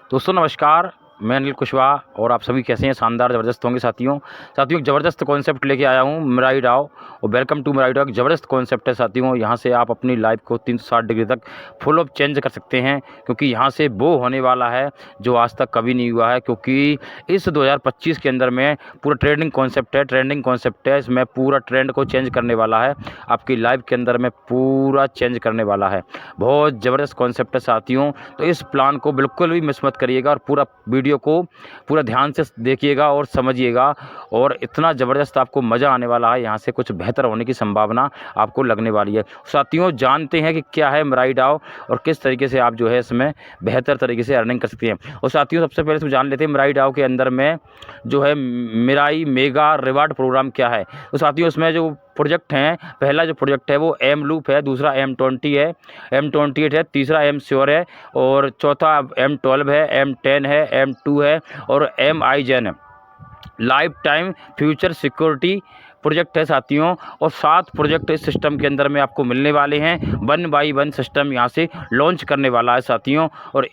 दोस्तों नमस्कार, मैं अनिल कुशवाहा और आप सभी कैसे हैं? शानदार ज़बरदस्त होंगे साथियों। एक ज़बरदस्त कॉन्सेप्ट लेके आया हूँ मिराई डाओ और वेलकम टू मिराई डाओ। एक ज़बरदस्त कॉन्सेप्ट है साथियों, यहाँ से आप अपनी लाइफ को 360 डिग्री तक फुल ऑफ चेंज कर सकते हैं, क्योंकि यहाँ से वो होने वाला है जो आज तक कभी नहीं हुआ है। क्योंकि इस 2025 के अंदर में पूरा ट्रेंडिंग कॉन्सेप्ट है। इसमें पूरा ट्रेंड को चेंज करने वाला है, आपकी लाइफ के अंदर में पूरा चेंज करने वाला है। बहुत ज़बरदस्त कॉन्सेप्ट है साथियों, तो इस प्लान को बिल्कुल भी मिस मत करिएगा और पूरा वीडियो को पूरा ध्यान से देखिएगा और समझिएगा। और इतना ज़बरदस्त आपको मज़ा आने वाला है, यहाँ से कुछ बेहतर होने की संभावना आपको लगने वाली है। साथियों जानते हैं कि क्या है मिराई डाओ और किस तरीके से आप जो है इसमें बेहतर तरीके से अर्निंग कर सकते हैं। और साथियों सबसे पहले तो जान लेते हैं मिराई डाओ के अंदर में जो है मिराई मेगा रिवार्ड प्रोग्राम क्या है। तो साथियों इसमें जो प्रोजेक्ट हैं, पहला जो प्रोजेक्ट है वो एम लूप है, दूसरा M20 है, M28 है, तीसरा एम श्योर है और चौथा M12 है, M10 है, M2 है और MIGEN है। Life time future security project है साथियों। और 7 प्रोजेक्ट इस सिस्टम के अंदर में आपको मिलने वाले हैं। 1 बाई 1 सिस्टम यहाँ से लॉन्च करने वाला है साथियों। और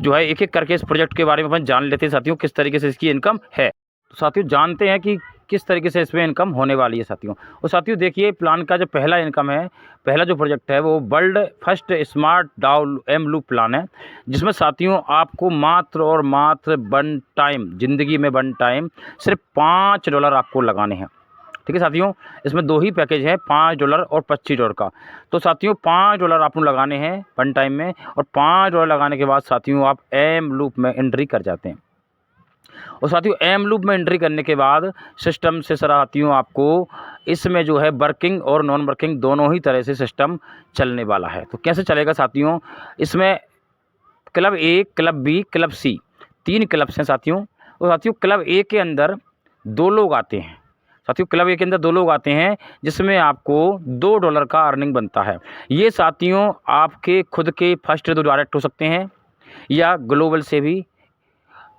जो है एक एक करके इस प्रोजेक्ट के बारे में अपन जान लेते हैं साथियों, किस तरीके से इसकी इनकम है। तो साथियों जानते हैं कि किस तरीके से इसमें इनकम होने वाली है साथियों। और साथियों देखिए प्लान का जो पहला इनकम है, पहला जो प्रोजेक्ट है वो वर्ल्ड फर्स्ट स्मार्ट डाओ एम लूप प्लान है, जिसमें साथियों आपको मात्र और मात्र वन टाइम, ज़िंदगी में वन टाइम सिर्फ $5 आपको लगाने हैं। ठीक है साथियों, इसमें 2 ही पैकेज हैं, $5 और $25 का। तो साथियों $5 आपको लगाने हैं वन टाइम में और $5 लगाने के बाद साथियों आप एम लूप में एंट्री कर जाते हैं। और साथियों एम लूप में एंट्री करने के बाद सिस्टम से साथियों आपको इसमें जो है वर्किंग और नॉन वर्किंग दोनों ही तरह से सिस्टम चलने वाला है। तो कैसे चलेगा साथियों, इसमें क्लब ए, क्लब बी, क्लब सी 3 क्लब्स हैं साथियों। और साथियों क्लब ए के अंदर 2 लोग आते हैं साथियों, क्लब ए के अंदर 2 लोग आते हैं जिसमें आपको $2 का अर्निंग बनता है। ये साथियों आपके खुद के फर्स्ट तो डायरेक्ट हो सकते हैं या ग्लोबल से भी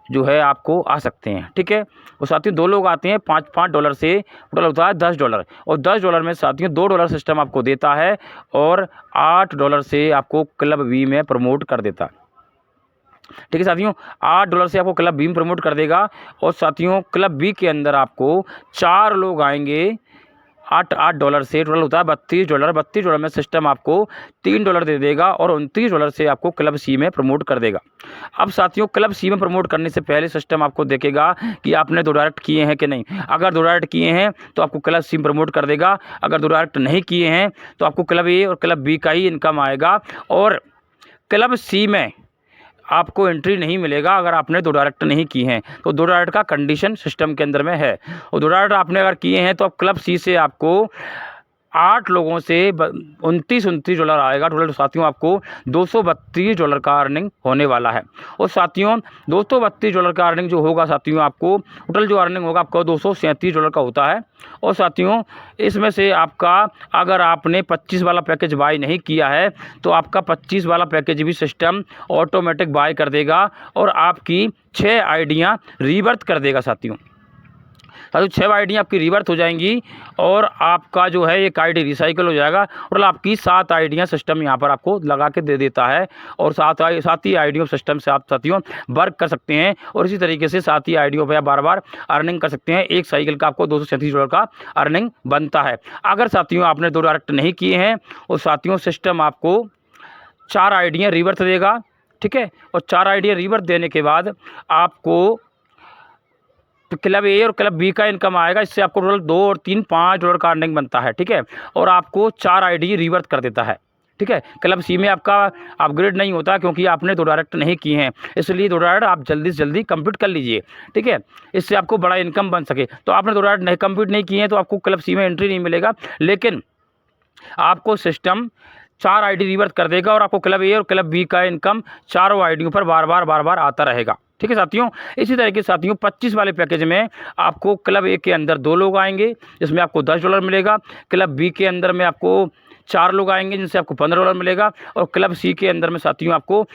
जो है आपको आ सकते हैं। ठीक है, और साथियों 2 लोग आते हैं $5 से, टोटल होता है $10। और $10 में साथियों $2 सिस्टम आपको देता है और $8 से आपको क्लब बी में प्रमोट कर देता है। ठीक है साथियों, $8 से आपको क्लब बी में प्रमोट कर देगा। और साथियों क्लब बी के अंदर आपको 4 लोग आएंगे, $8 से, टोटल होता है $32। $32 में सिस्टम आपको $3 दे देगा और $29 से आपको क्लब सी में प्रमोट कर देगा। अब साथियों क्लब सी में प्रमोट करने से पहले सिस्टम आपको देखेगा कि आपने 2 डायरेक्ट किए हैं कि नहीं। अगर 2 डायरेक्ट किए हैं तो आपको क्लब सी में प्रमोट कर देगा। अगर 2 डायरेक्ट नहीं किए हैं तो आपको क्लब ए और क्लब बी का ही इनकम आएगा और क्लब सी में आपको एंट्री नहीं मिलेगा अगर आपने 2 डायरेक्ट नहीं की हैं। तो 2 डायरेक्ट का कंडीशन सिस्टम के अंदर में है। और 2 डायरेक्ट आपने अगर किए हैं तो आप क्लब सी से आपको 8 लोगों से $29 आएगा। टोटल साथियों आपको $232 का अर्निंग होने वाला है। और साथियों $232 का अर्निंग जो होगा साथियों आपको टोटल जो अर्निंग होगा आपको $237 का होता है। और साथियों इसमें से आपका अगर आपने 25 वाला पैकेज बाय नहीं किया है तो आपका 25 वाला पैकेज भी सिस्टम ऑटोमेटिक बाय कर देगा और आपकी 6 आईडियाँ रिवर्थ कर देगा साथियों। 6 आईडियाँ आपकी रिवर्थ हो जाएंगी और आपका जो है एक आईडी रिसाइकल हो जाएगा और आपकी 7 आईडियाँ सिस्टम यहाँ पर आपको लगा के दे देता है। और 7 ही आईडियों सिस्टम से आप साथियों वर्क कर सकते हैं और इसी तरीके से 7 ही आईडियों पर आप बार बार अर्निंग कर सकते हैं। एक साइकिल का आपको $237 का अर्निंग बनता है। अगर साथियों आपने 2 डायरेक्ट नहीं किए हैं और साथियों सिस्टम आपको 4 आईडियाँ रिवर्थ देगा। ठीक है, और 4 आईडियाँ रिवर्थ देने के बाद आपको क्लब ए और क्लब बी का इनकम आएगा। इससे आपको टोटल 2 और 3 $5 का अर्निंग बनता है। ठीक है, और आपको 4 आईडी रिवर्थ कर देता है। ठीक है, क्लब सी में आपका अपग्रेड नहीं होता क्योंकि आपने 2 डायरेक्ट नहीं किए हैं, इसलिए 2 डायरेक्ट आप जल्दी से जल्दी कंप्लीट कर लीजिए। ठीक है, इससे आपको बड़ा इनकम बन सके। तो आपने 2 डायरेक्ट नहीं कंप्लीट नहीं किए हैं तो आपको क्लब सी में एंट्री नहीं मिलेगा, लेकिन आपको सिस्टम 4 आईडी रिवर्थ कर देगा और आपको क्लब ए और क्लब बी का इनकम चारों आईडियों पर बार बार आता रहेगा। ठीक है साथियों, इसी तरह के साथियों 25 वाले पैकेज में आपको क्लब ए के अंदर 2 लोग आएंगे जिसमें आपको $10 मिलेगा। क्लब बी के अंदर में आपको 4 लोग आएंगे जिनसे आपको $15 मिलेगा, और क्लब सी के अंदर में साथियों आपको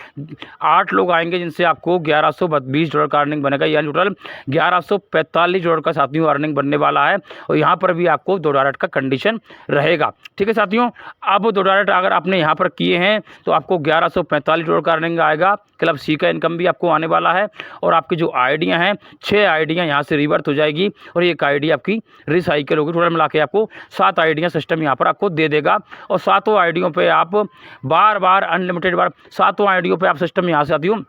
8 लोग आएंगे जिनसे आपको $1120 का अर्निंग बनेगा, यानी टोटल $1145 का साथियों अर्निंग बनने वाला है। और यहाँ पर भी आपको $2 का कंडीशन रहेगा। ठीक है साथियों, अब $2 अगर आपने यहाँ पर किए हैं तो आपको $1145 का अर्निंग आएगा। क्लब सी का इनकम भी आपको आने वाला है, और आपकी जो आईडियाँ हैं 6 आईडियाँ यहाँ से रिवर्थ हो जाएगी, और एक आईडी आपकी रिसाइकिल होगी। टोटल मिला के आपको 7 आईडियाँ सिस्टम यहाँ पर आपको दे देगा, और 7 आईडियों पे आप बार बार अनलिमिटेड बार 7 आईडियों पे आप सिस्टम यहाँ से साथियों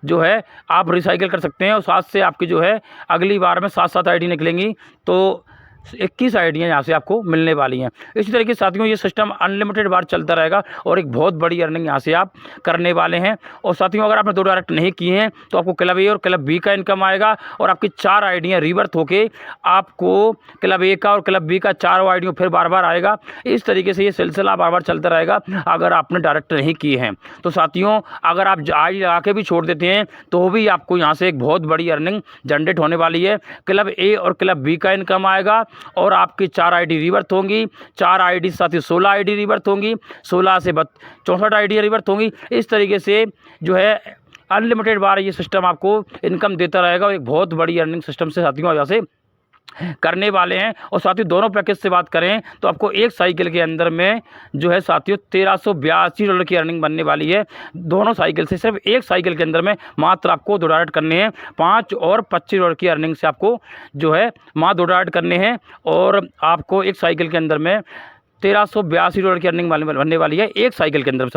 जो है आप रिसाइकिल कर सकते हैं। और 7 से आपकी जो है अगली बार में 7 आईडी निकलेंगी, तो 21 आईडियाँ यहाँ से आपको मिलने वाली हैं। इसी तरीके से साथियों ये सिस्टम अनलिमिटेड बार चलता रहेगा, और एक बहुत बड़ी अर्निंग यहाँ से आप करने वाले हैं। और साथियों अगर आपने $2 नहीं किए हैं तो आपको क्लब ए और क्लब बी का इनकम आएगा, और आपकी 4 आईडियाँ रिवर्थ होके आपको क्लब ए का और क्लब बी का 4 आईडियों फिर बार बार आएगा। इस तरीके से ये सिलसिला बार बार चलता रहेगा अगर आपने डायरेक्ट नहीं किए हैं। तो साथियों अगर आप आईडी लगा के भी छोड़ देते हैं तो भी आपको यहाँ से एक बहुत बड़ी अर्निंग जनरेट होने वाली है। क्लब ए और क्लब बी का इनकम आएगा, और आपकी 4 आईडी रिवर्थ होंगी, 4 आईडी साथ ही 16 आईडी रिवर्थ होंगी, 16 से 64 आईडी रिवर्थ होंगी। इस तरीके से जो है अनलिमिटेड बार ये सिस्टम आपको इनकम देता रहेगा, और एक बहुत बड़ी अर्निंग सिस्टम से साथियों यहाँ से करने वाले हैं। और साथियों दोनों पैकेज से बात करें तो आपको एक साइकिल के अंदर में जो है साथियों $1382 की अर्निंग बनने वाली है। दोनों साइकिल से सिर्फ एक साइकिल के अंदर में मात्र आपको $2 करने हैं। 5 और $25 की अर्निंग से आपको जो है मात्र $2 करने हैं, और आपको एक साइकिल के अंदर में $1382 की अर्निंग बनने वाली है एक साइकिल के अंदर।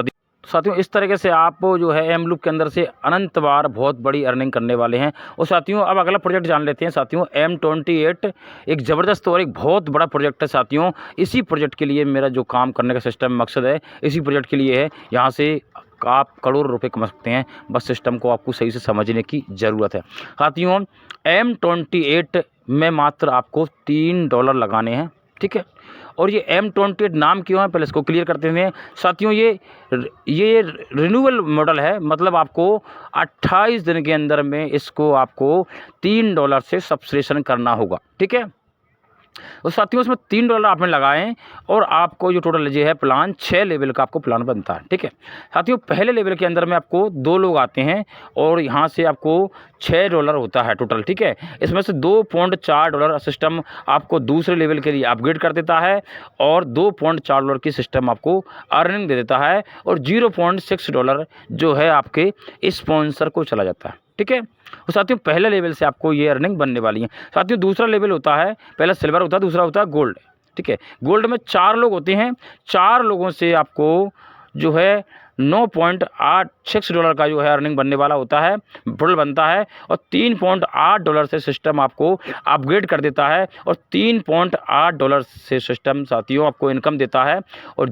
साथियों इस तरीके से आप जो है एम लूप के अंदर से अनंत बार बहुत बड़ी अर्निंग करने वाले हैं। और साथियों अब अगला प्रोजेक्ट जान लेते हैं। साथियों M28 एक ज़बरदस्त और एक बहुत बड़ा प्रोजेक्ट है साथियों। इसी प्रोजेक्ट के लिए मेरा जो काम करने का सिस्टम मकसद है इसी प्रोजेक्ट के लिए है। यहाँ से आप करोड़ों रुपए कमा सकते हैं, बस सिस्टम को आपको सही से समझने की ज़रूरत है। साथियों M28 में मात्र आपको $3 लगाने हैं, ठीक है। और ये M28 नाम क्यों है पहले इसको क्लियर करते हैं साथियों। ये रिन्यूअल मॉडल है, मतलब आपको 28 दिन के अंदर में इसको आपको $3 से सब्सक्रिप्शन करना होगा, ठीक है। और साथियों इसमें $3 आपने लगाएं और आपको जो टोटल जो है प्लान 6 लेवल का आपको प्लान बनता है, ठीक है। साथियों पहले लेवल के अंदर में आपको 2 लोग आते हैं और यहाँ से आपको $6 होता है टोटल, ठीक है। इसमें से $2.4 सिस्टम आपको दूसरे लेवल के लिए अपग्रेड कर देता है, और $2.4 की सिस्टम आपको अर्निंग दे देता है, और $0.6 जो है आपके स्पॉन्सर को चला जाता है, ठीक है। और साथियों पहले लेवल से आपको ये अर्निंग बनने वाली है। साथियों दूसरा लेवल होता है, पहला सिल्वर होता है, दूसरा होता है गोल्ड, ठीक है। गोल्ड में 4 लोग होते हैं, 4 लोगों से आपको जो है $9.86 का जो है अर्निंग बनने वाला होता है, टोटल बनता है। और $3.8 से सिस्टम आपको अपग्रेड कर देता है, और $3.8 से सिस्टम साथियों आपको इनकम देता है, और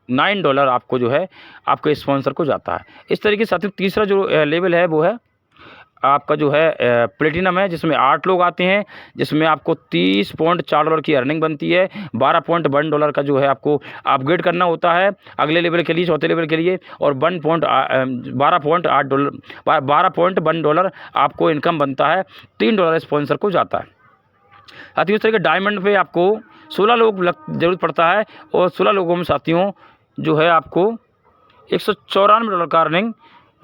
$9 आपको जो है आपके स्पॉन्सर को जाता है। इस तरीके से साथियों तीसरा जो लेवल है वो है आपका जो है प्लेटिनम है, जिसमें 8 लोग आते हैं, जिसमें आपको $30.4 की अर्निंग बनती है। $12.1 का जो है आपको अपग्रेड करना होता है अगले लेवल के लिए, चौथे लेवल के लिए, और $12.1 आपको इनकम बनता है। $3 स्पॉन्सर को जाता है। साथियों इस तरह के डायमंड पे आपको 16 लोग ज़रूरत पड़ता है, और 16 लोगों में साथियों जो है आपको $194 का अर्निंग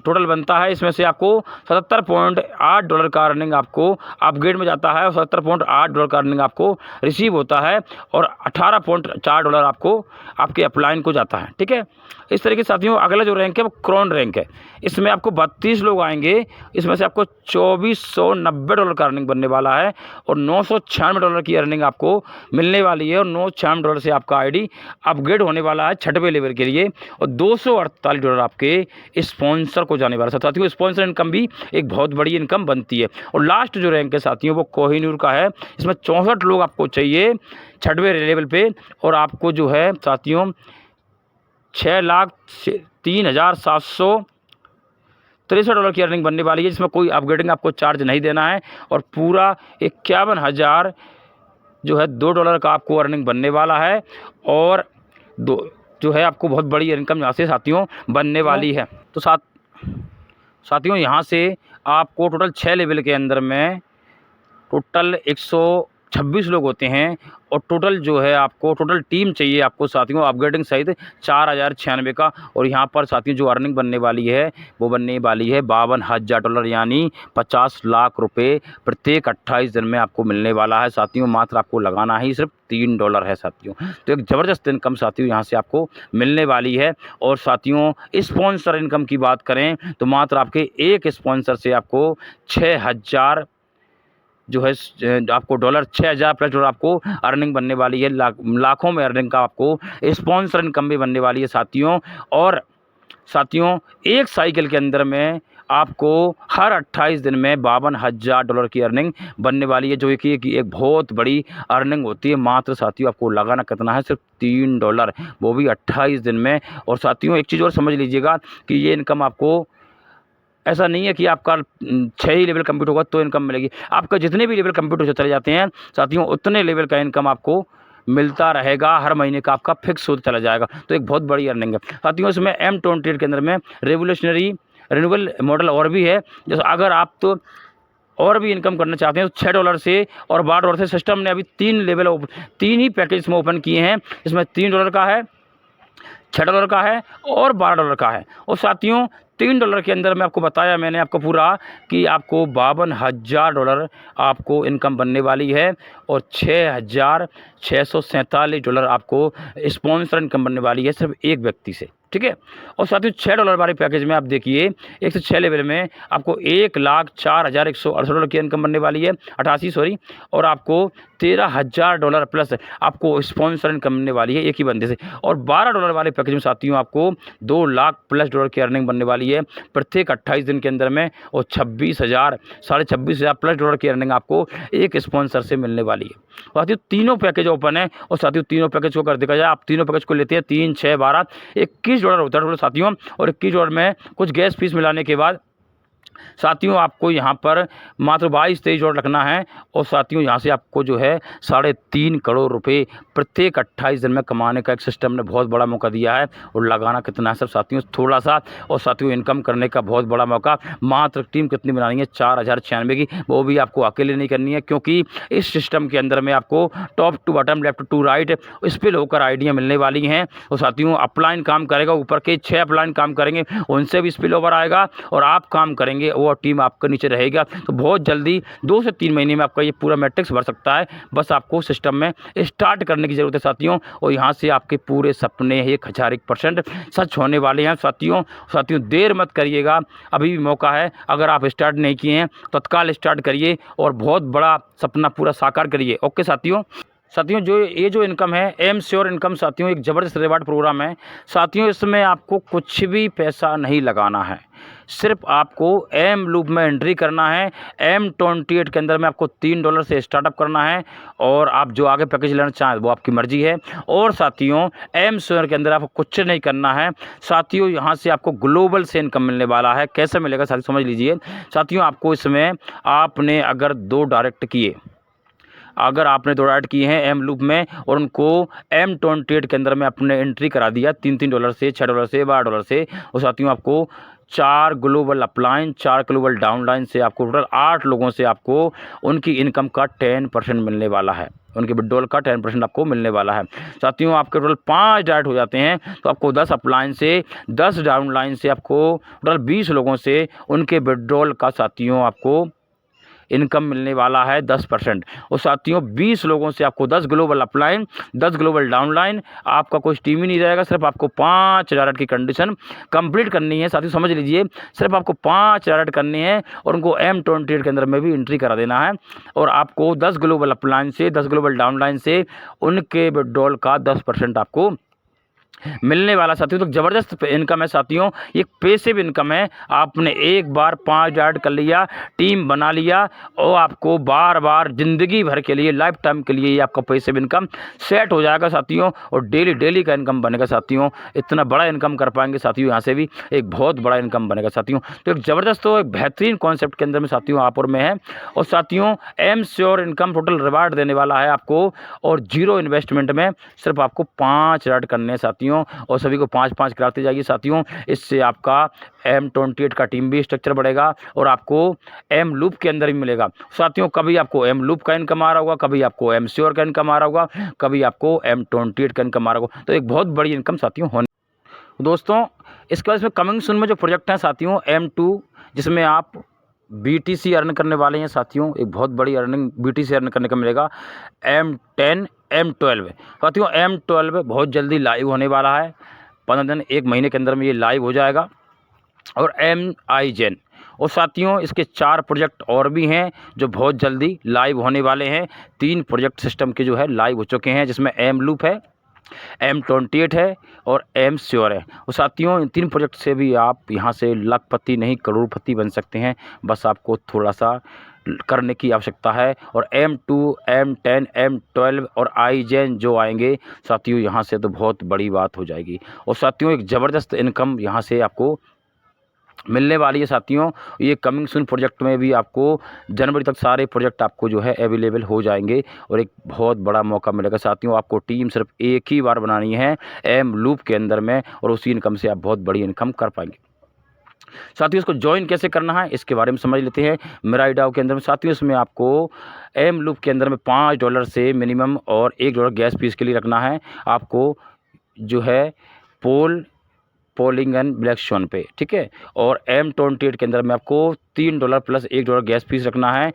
टोटल बनता है। इसमें से आपको $77.8 का अर्निंग आपको अपग्रेड में जाता है, और $77.8 का अर्निंग आपको रिसीव होता है, और $18.4 आपको आपके अपलाइन को जाता है, ठीक है। इस तरीके से साथियों अगला जो रैंक है वो क्राउन रैंक है। इसमें आपको 32 लोग आएंगे, इसमें से आपको $2490 का अर्निंग बनने वाला है, और $996 की अर्निंग आपको मिलने वाली है, और $996 से आपका आईडी अपग्रेड होने वाला है 6वें लेवल के लिए, और $248 आपके स्पॉन्सर को जाने वाला है। साथियों स्पॉन्सर इनकम भी एक बहुत बड़ी इनकम बनती है। और लास्ट जो रैंक है साथियों वो कोहिनूर का है। इसमें 64 लोग आपको चाहिए 6वें लेवल पे, और आपको जो है साथियों $6,03,763 की अर्निंग बनने वाली है, जिसमें कोई अपग्रेडिंग आपको चार्ज नहीं देना है, और पूरा 51,000 जो है $2 का आपको अर्निंग बनने वाला है, और जो है आपको बहुत बड़ी इनकम यहाँ से साथियों बनने वाली है। तो साथियों यहाँ से आपको टोटल 6 लेवल के अंदर में टोटल 26 लोग होते हैं और टोटल जो है आपको टोटल टीम चाहिए आपको साथियों अपग्रेडिंग सहित 4096 का। और यहाँ पर साथियों जो अर्निंग बनने वाली है वो बनने वाली है $52,000 यानी 50 लाख रुपए प्रत्येक 28 दिन में आपको मिलने वाला है साथियों। मात्र आपको लगाना ही सिर्फ $3 है साथियों। तो एक ज़बरदस्त इनकम साथियों यहाँ से आपको मिलने वाली है। और साथियों स्पॉन्सर इनकम की बात करें तो मात्र आपके एक स्पॉन्सर से आपको 6000 जो है आपको डॉलर 6000 प्लस डॉलर आपको अर्निंग बनने वाली है। लाखों में अर्निंग का आपको स्पॉन्सर इनकम भी बनने वाली है साथियों। और साथियों एक साइकिल के अंदर में आपको हर 28 दिन में $52,000 की अर्निंग बनने वाली है, जो कि एक बहुत बड़ी अर्निंग होती है। मात्र साथियों आपको लगाना कितना है, सिर्फ $3, वो भी 28 दिन में। और साथियों एक चीज़ और समझ लीजिएगा कि ये इनकम आपको ऐसा नहीं है कि आपका 6 ही लेवल कंप्लीट होगा तो इनकम मिलेगी। आपका जितने भी लेवल कंप्लीट हो चले जाते हैं साथियों उतने लेवल का इनकम आपको मिलता रहेगा, हर महीने का आपका फिक्स होता चला जाएगा। तो एक बहुत बड़ी अर्निंग है साथियों। इसमें M28 के अंदर में रेवोल्यूशनरी रिन्यूएबल मॉडल और भी है। जैसे अगर आप तो और भी इनकम करना चाहते हैं तो $6 से और $12 से सिस्टम ने अभी 3 ही पैकेज में ओपन किए हैं। इसमें $3 का है, $6 का है और $12 का है। और साथियों $3 के अंदर में आपको बताया मैंने आपको पूरा कि आपको $52,000 आपको इनकम बनने वाली है और $6,647 आपको स्पॉन्सर इनकम बनने वाली है सिर्फ एक व्यक्ति से, ठीक है। और साथियों $6 वाले पैकेज में आप देखिए 1 से 6 लेवल में आपको $1,04,168 की इनकम बनने वाली है, 88 सॉरी। और आपको $13,000 प्लस आपको स्पॉन्सर इनकम बनने वाली है एक ही बंदे से। और $12 वाले पैकेज में साथियों आपको $2 लाख प्लस की अर्निंग बनने वाली है प्रत्येक 28 दिन के अंदर में। और 26,000 साढ़े 26,000 प्लस डॉलर की अर्निंग आपको एक स्पॉन्सर से मिलने वाली है। साथियों तीनों पैकेज ओपन है। और साथियों तीनों पैकेज को कर देखा जाए, आप तीनों पैकेज को लेते हैं 3, 6, 12, $21 होता है साथियों। और $21 में कुछ गैस फीस मिलाने के बाद साथियों आपको यहाँ पर मात्र 22-23 रखना है। और साथियों यहाँ से आपको जो है 3.5 करोड़ रुपए प्रत्येक 28 दिन में कमाने का एक सिस्टम ने बहुत बड़ा मौका दिया है। और लगाना कितना है सब साथियों, थोड़ा सा। और साथियों इनकम करने का बहुत बड़ा मौका। मात्र टीम कितनी बनानी है, 4096 की, वो भी आपको अकेले नहीं करनी है, क्योंकि इस सिस्टम के अंदर में आपको top to bottom, left to right spill होकर आइडिया मिलने वाली हैं। और साथियों अपलाइन काम करेगा, ऊपर के 6 अपलाइन काम करेंगे उनसे भी स्पिल ओवर आएगा और आप काम करेंगे वो टीम आपके नीचे रहेगा। तो बहुत जल्दी 2 से 3 महीने में आपका ये पूरा मैट्रिक्स भर सकता है। बस आपको सिस्टम में स्टार्ट करने की ज़रूरत है साथियों। और यहाँ से आपके पूरे सपने 1001% सच होने वाले हैं साथियों देर मत करिएगा, अभी भी मौका है। अगर आप स्टार्ट नहीं किए हैं तत्काल स्टार्ट करिए और बहुत बड़ा सपना पूरा साकार करिए। ओके साथियों जो इनकम है एम श्योर इनकम साथियों एक ज़बरदस्त रिवार्ड प्रोग्राम है साथियों। इसमें आपको कुछ भी पैसा नहीं लगाना है, सिर्फ आपको एम लूप में एंट्री करना है। M28 के अंदर में आपको $3 से स्टार्टअप करना है और आप जो आगे पैकेज लेना चाहें वो आपकी मर्जी है। और साथियों एम श्योर के अंदर आपको कुछ नहीं करना है साथियों। यहाँ से आपको ग्लोबल से इनकम मिलने वाला है। कैसे मिलेगा साथियों समझ लीजिए साथियों। आपको इसमें आपने अगर 2 डायरेक्ट किए, अगर आपने 2 डायरेक्ट किए हैं एम लूप में और उनको M28 के अंदर में आपने एंट्री करा दिया $3 से, $6 से, $12 से, और साथियों आपको 4 ग्लोबल अपलाइन, 4 ग्लोबल डाउनलाइन से आपको टोटल 8 लोगों से आपको उनकी इनकम का 10% मिलने वाला है, उनके विड्रॉल का 10% आपको मिलने वाला है साथियों। आपके टोटल 5 डायरेक्ट हो जाते हैं तो आपको 10 अपलाइन से, 10 डाउनलाइन से आपको टोटल 20 लोगों से उनके विड्रॉल का साथियों आपको इनकम मिलने वाला है 10%। और साथियों 20 लोगों से आपको 10 ग्लोबल अपलाइन, 10 ग्लोबल डाउनलाइन, आपका कोई टीम ही नहीं रहेगा। सिर्फ आपको 5 डायरेक्ट की कंडीशन कंप्लीट करनी है साथियों समझ लीजिए। सिर्फ आपको 5 डायरेक्ट करने हैं और उनको M28 के अंदर में भी एंट्री करा देना है। और आपको 10 ग्लोबल अपलाइन से, 10 ग्लोबल डाउनलाइन से उनके विड्रॉल का 10% आपको मिलने वाला साथियों। तो ज़बरदस्त इनकम है साथियों, ये पैसिव इनकम है। आपने एक बार 5 डायरेक्ट कर लिया, टीम बना लिया और आपको बार बार ज़िंदगी भर के लिए, लाइफ टाइम के लिए ये आपका पैसिव इनकम सेट हो जाएगा साथियों। और डेली का इनकम बनेगा साथियों। इतना बड़ा इनकम कर पाएंगे साथियों, यहाँ से भी एक बहुत बड़ा इनकम बनेगा साथियों। तो एक ज़बरदस्त तो एक बेहतरीन कॉन्सेप्ट के अंदर में साथियों आपऔर में है। और साथियों am sure income total reward देने वाला है आपको और 0 इन्वेस्टमेंट में सिर्फ आपको 5 डायरेक्ट करने हैं साथियों। साथियों, और सभी को 5-5 कराते जाइए साथियों। इससे आपका M28 का टीम भी स्ट्रक्चर बढ़ेगा और आपको एम लूप के अंदर ही मिलेगा साथियों। कभी आपको एम लूप का इनकम आ रहा होगा, कभी आपको एम श्योर का इनकम आ रहा होगा, कभी आपको M28 का इनकम आ रहा होगा। तो एक बहुत बड़ी इनकम साथियों होने दोस्तों। इसके बाद इसमें कमिंग सून में जो प्रोजेक्ट हैं साथियों, M2, जिसमें आप BTC अर्न करने वाले हैं साथियों। एक बहुत बड़ी अर्निंग BTC अर्न करने का मिलेगा। M10 M12 साथियों, M12 बहुत जल्दी लाइव होने वाला है, 15 दिन 1 महीने के अंदर में ये लाइव हो जाएगा। और MIGen, और साथियों इसके 4 प्रोजेक्ट और भी हैं जो बहुत जल्दी लाइव होने वाले हैं। 3 प्रोजेक्ट सिस्टम के जो है लाइव हो चुके हैं, जिसमें एम लूप है, M28 है और एम श्योर है। और साथियों इन 3 प्रोजेक्ट से भी आप यहाँ से लाखपति नहीं करोड़पति बन सकते हैं, बस आपको थोड़ा सा करने की आवश्यकता है। और M2 M10 M12 और IGen जो आएंगे साथियों, यहाँ से तो बहुत बड़ी बात हो जाएगी। और साथियों एक ज़बरदस्त इनकम यहाँ से आपको मिलने वाली है साथियों। ये कमिंग सून प्रोजेक्ट में भी आपको जनवरी तक सारे प्रोजेक्ट आपको जो है अवेलेबल हो जाएंगे और एक बहुत बड़ा मौका मिलेगा साथियों। आपको टीम सिर्फ एक ही बार बनानी है एम लूप के अंदर में, और उसी इनकम से आप बहुत बड़ी इनकम कर पाएंगे साथियों। इसको ज्वाइन कैसे करना है इसके बारे में समझ लेते हैं। मिराइडाओ के अंदर में साथियों, इसमें आपको एम लूप के अंदर में $5 से मिनिमम और $1 गैस फीस के लिए रखना है आपको, जो है पोलिंग एंड ब्लैक शॉन पे, ठीक है। और M28 के अंदर में आपको $3 प्लस $1 गैस फीस रखना है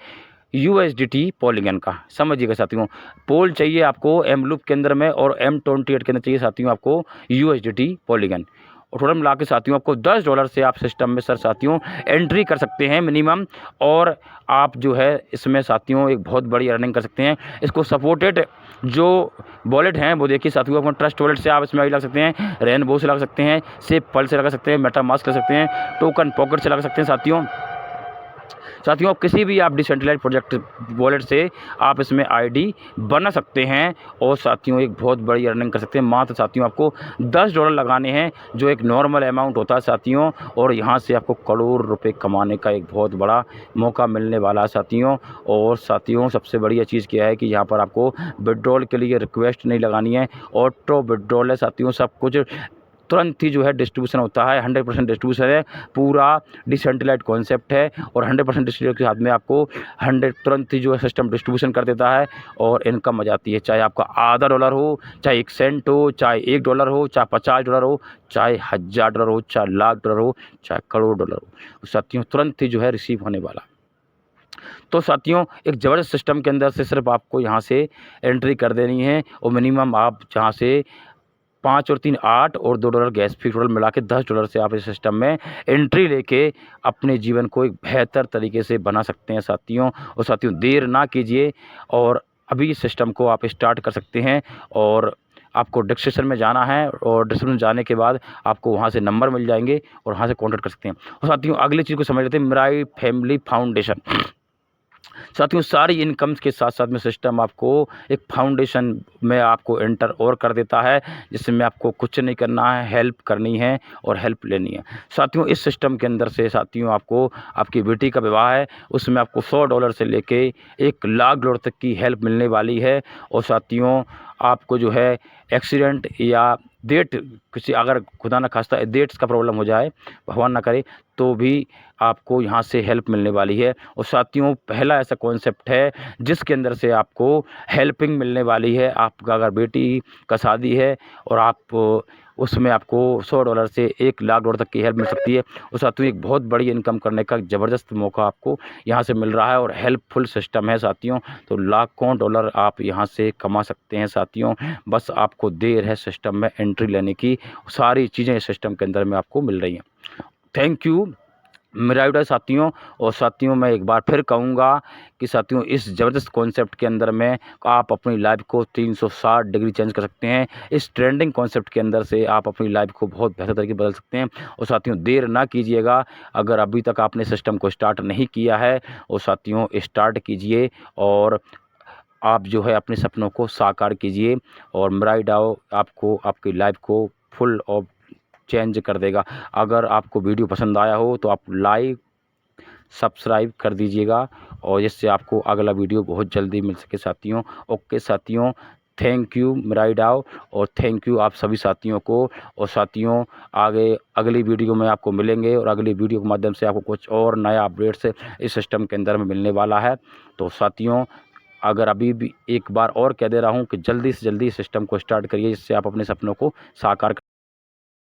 USDT पोलिंगन का, समझिएगा साथियों। पोल चाहिए आपको एम लूप के अंदर में, और M28 के अंदर चाहिए साथियों आपको USDT पोलिगन। और टोटल मिला के साथियों आपको $10 से आप सिस्टम में साथियों एंट्री कर सकते हैं मिनिमम, और आप जो है इसमें साथियों एक बहुत बड़ी अर्निंग कर सकते हैं। इसको सपोर्टेड जो वॉलेट हैं वो देखिए साथियों, अपना ट्रस्ट वॉलेट से आप इसमें आई लगा सकते हैं, रेनबो से लगा सकते हैं, सेफ पल से लगा सकते हैं, मेटामास्क लगा सकते हैं, टोकन पॉकेट से लगा सकते हैं साथियों। आप किसी भी आप डिसेंट्रलाइज्ड प्रोजेक्ट वॉलेट से आप इसमें आईडी बना सकते हैं और साथियों एक बहुत बड़ी अर्निंग कर सकते हैं। मात्र साथियों आपको $10 लगाने हैं, जो एक नॉर्मल अमाउंट होता है साथियों, और यहाँ से आपको करोड़ रुपए कमाने का एक बहुत बड़ा मौका मिलने वाला है साथियों। और साथियों सबसे बढ़िया चीज़ क्या है कि यहाँ पर आपको विड्रॉल के लिए रिक्वेस्ट नहीं लगानी है, ऑटो विड्रॉल है साथियों। सब कुछ तुरंत ही जो है डिस्ट्रीब्यूशन होता है, 100% डिस्ट्रीब्यूशन है, पूरा डिसेंट्रलाइज्ड कॉन्सेप्ट है, और 100% डिस्ट्रीब्यूशन के साथ में आपको 100 तुरंत ही जो है सिस्टम डिस्ट्रीब्यूशन कर देता है और इनकम आ जाती है। चाहे आपका आधा डॉलर हो, चाहे 1 सेंट हो, चाहे $1 हो, चाहे $50 हो, चाहे $1000 हो, चाहे $1,00,000 हो, चाहे करोड़ डॉलर हो, साथियों तुरंत ही जो है रिसीव होने वाला। तो साथियों एक ज़बरदस्त सिस्टम के अंदर से सिर्फ आपको यहाँ से एंट्री कर देनी है, और मिनिमम आप जहाँ से 5 और 3 8 और $2 गैस फी टोटल मिला के $10 से आप इस सिस्टम में एंट्री लेके अपने जीवन को एक बेहतर तरीके से बना सकते हैं साथियों। और साथियों देर ना कीजिए और अभी इस सिस्टम को आप स्टार्ट कर सकते हैं। और आपको डिस्क्रिप्शन में जाना है, और डिस्क्रिप्शन में जाने के बाद आपको वहाँ से नंबर मिल जाएंगे और वहाँ से कॉन्टैक्ट कर सकते हैं। और साथियों अगली चीज़ को समझ लेते हैं, मिराई फैमिली फाउंडेशन। साथियों सारी इनकम्स के साथ साथ में सिस्टम आपको एक फाउंडेशन में आपको एंटर और कर देता है, जिसमें आपको कुछ नहीं करना है, हेल्प करनी है और हेल्प लेनी है साथियों। इस सिस्टम के अंदर से साथियों आपको आपकी बेटी का विवाह है, उसमें आपको $100 से लेके $1,00,000 तक की हेल्प मिलने वाली है। और साथियों आपको जो है एक्सीडेंट या डेट किसी अगर खुदा न खास्ता डेट्स का प्रॉब्लम हो जाए, भगवान ना करे, तो भी आपको यहाँ से हेल्प मिलने वाली है। और साथियों पहला ऐसा कॉन्सेप्ट है जिसके अंदर से आपको हेल्पिंग मिलने वाली है। आपका अगर बेटी का शादी है और आप उसमें आपको $100 से $1,00,000 तक की हेल्प मिल सकती है। और साथियों एक बहुत बड़ी इनकम करने का ज़बरदस्त मौका आपको यहाँ से मिल रहा है, और हेल्पफुल सिस्टम है साथियों। तो लाखों डॉलर आप यहाँ से कमा सकते हैं साथियों, बस आपको देर है सिस्टम में एंट्री लेने की। सारी चीज़ें इस सिस्टम के अंदर में आपको मिल रही हैं। थैंक यू मिराइडा साथियों। और साथियों मैं एक बार फिर कहूँगा कि साथियों इस ज़बरदस्त कॉन्सेप्ट के अंदर में आप अपनी लाइफ को 360 डिग्री चेंज कर सकते हैं। इस ट्रेंडिंग कॉन्सेप्ट के अंदर से आप अपनी लाइफ को बहुत बेहतर तरीके बदल सकते हैं। और साथियों देर ना कीजिएगा, अगर अभी तक आपने सिस्टम को स्टार्ट नहीं किया है और साथियों स्टार्ट कीजिए, और आप जो है अपने सपनों को साकार कीजिए, और मिराइडाओ आपको आपकी लाइफ को फुल और चेंज कर देगा। अगर आपको वीडियो पसंद आया हो तो आप लाइक सब्सक्राइब कर दीजिएगा, और जिससे आपको अगला वीडियो बहुत जल्दी मिल सके साथियों। ओके साथियों, थैंक यू मेराई डाओ, और थैंक यू आप सभी साथियों को। और साथियों आगे अगली वीडियो में आपको मिलेंगे, और अगली वीडियो के माध्यम से आपको कुछ और नया अपडेट्स इस सिस्टम के अंदर में मिलने वाला है। तो साथियों अगर अभी भी एक बार और कह दे रहा हूँ कि जल्दी से जल्दी सिस्टम को स्टार्ट करिए, जिससे आप अपने सपनों को साकार